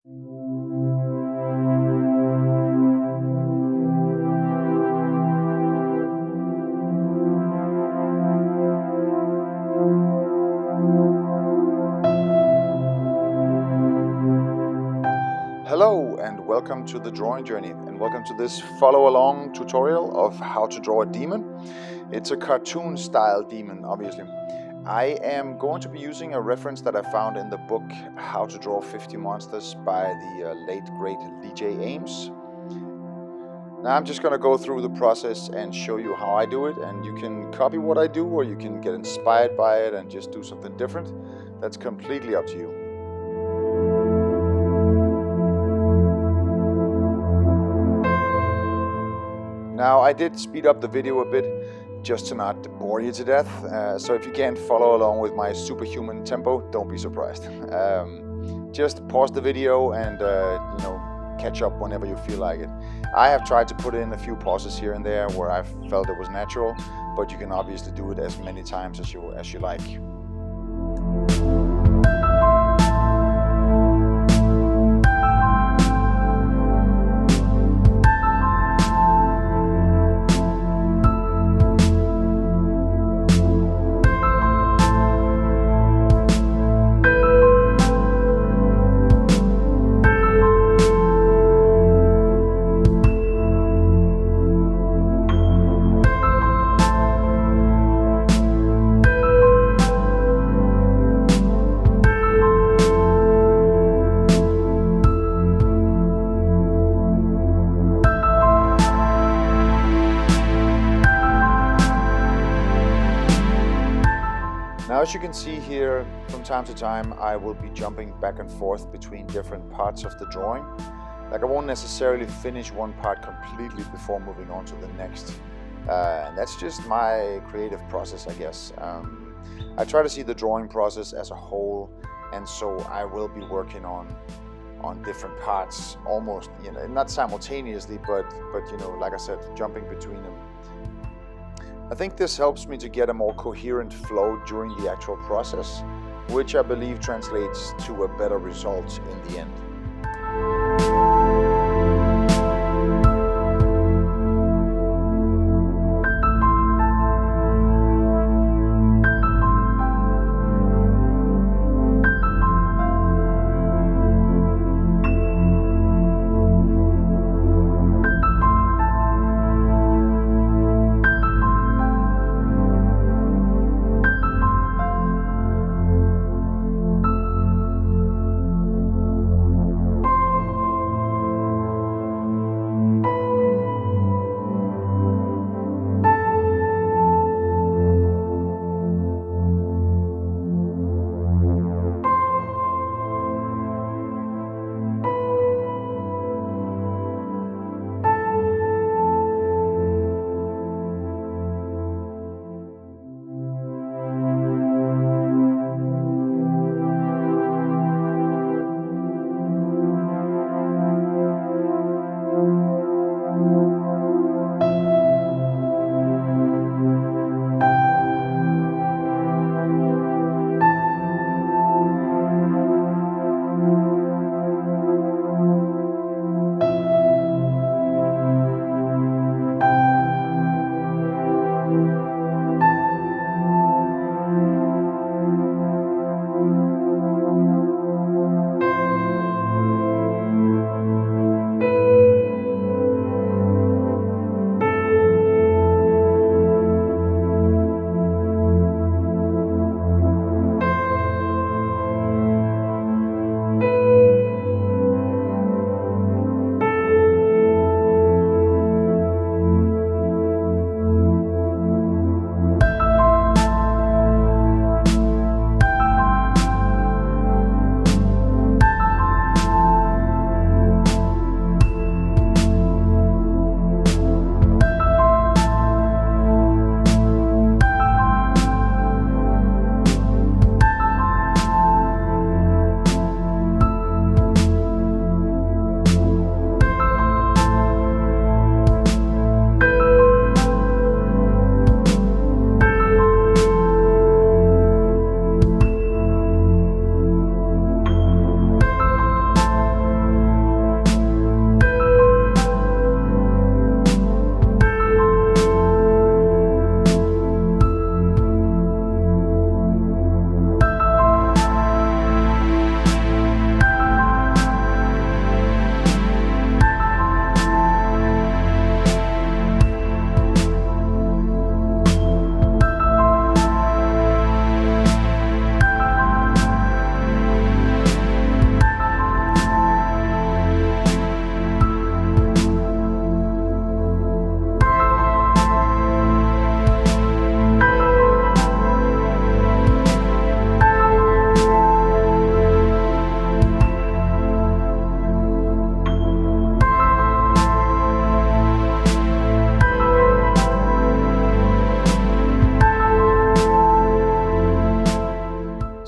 Hello and welcome to the drawing journey, and welcome to this follow along tutorial of how to draw a demon. It's a cartoon style demon, obviously. I am going to be using a reference that I found in the book How to Draw 50 Monsters by the late great Lee Ames. Now I'm just going to go through the process and show you how I do it, and you can copy what I do or you can get inspired by it and just do something different. That's completely up to you. Now, I did speed up the video a bit just to not bore you to death, so if you can't follow along with my superhuman tempo, don't be surprised. Just pause the video and catch up whenever you feel like it. I have tried to put in a few pauses here and there where I felt it was natural, but you can obviously do it as many times as you like. Now, as you can see here, from time to time I will be jumping back and forth between different parts of the drawing. Like, I won't necessarily finish one part completely before moving on to the next. And that's just my creative process, I guess. I try to see the drawing process as a whole, and so I will be working on different parts almost, not simultaneously, but like I said, jumping between them. I think this helps me to get a more coherent flow during the actual process, which I believe translates to a better result in the end.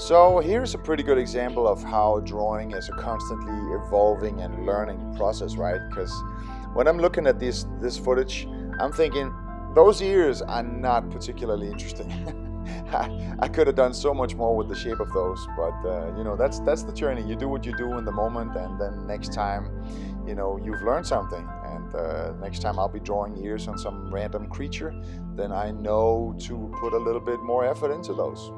So here's a pretty good example of how drawing is a constantly evolving and learning process, right? Because when I'm looking at this footage, I'm thinking those ears are not particularly interesting. I could have done so much more with the shape of those, but you know, that's the journey. You do what you do in the moment, and then next time, you know, you've learned something. And next time I'll be drawing ears on some random creature, then I know to put a little bit more effort into those.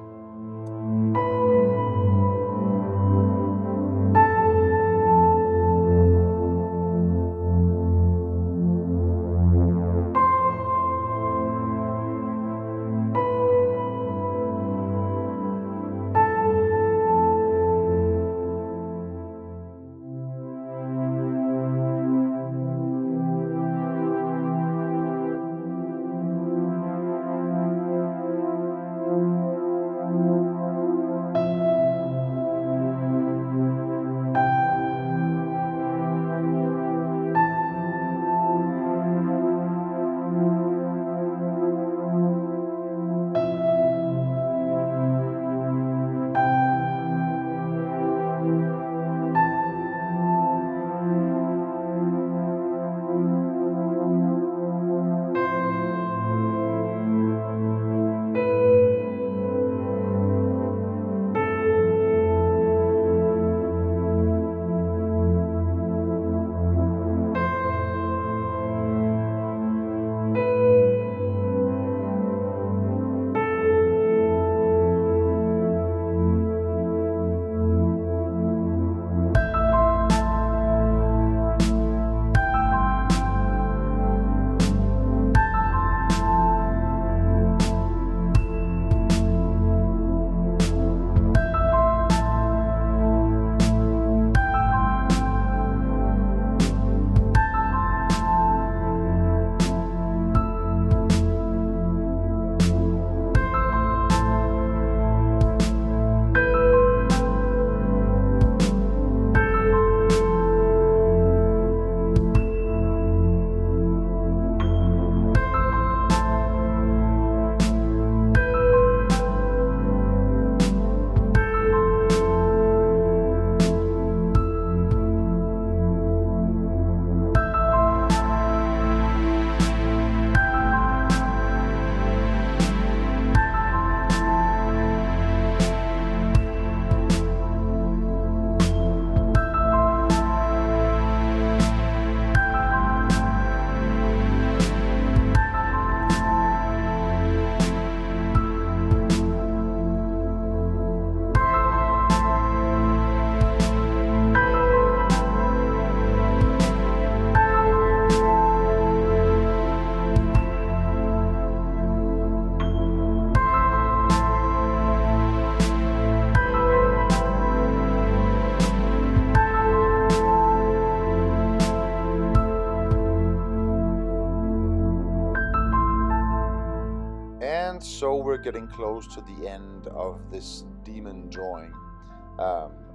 And so we're getting close to the end of this demon drawing.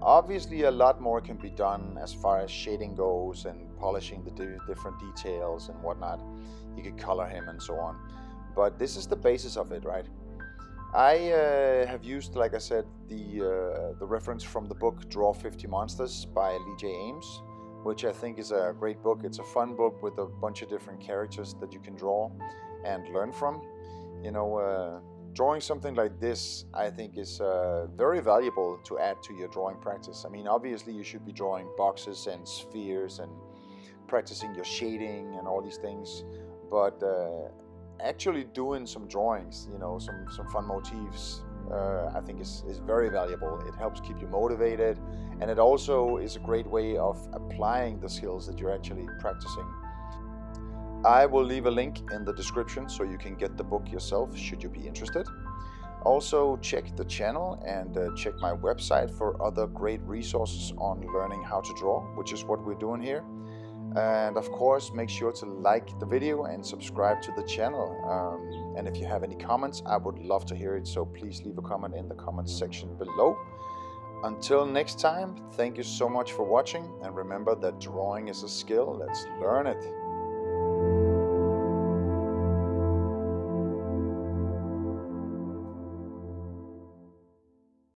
Obviously a lot more can be done as far as shading goes and polishing the different details and whatnot. You could color him and so on. But this is the basis of it, right? I have used, like I said, the reference from the book Draw 50 Monsters by J. Ames, which I think is a great book. It's a fun book with a bunch of different characters that you can draw and learn from. You know, drawing something like this, I think, is very valuable to add to your drawing practice. I mean, obviously you should be drawing boxes and spheres and practicing your shading and all these things, but actually doing some drawings, you know, some fun motifs, I think is very valuable. It helps keep you motivated, and it also is a great way of applying the skills that you're actually practicing. I will leave a link in the description so you can get the book yourself should you be interested. Also check the channel and check my website for other great resources on learning how to draw, which is what we're doing here. And of course, make sure to like the video and subscribe to the channel. And if you have any comments, I would love to hear it, so please leave a comment in the comments section below. Until next time, thank you so much for watching, and remember that drawing is a skill. Let's learn it.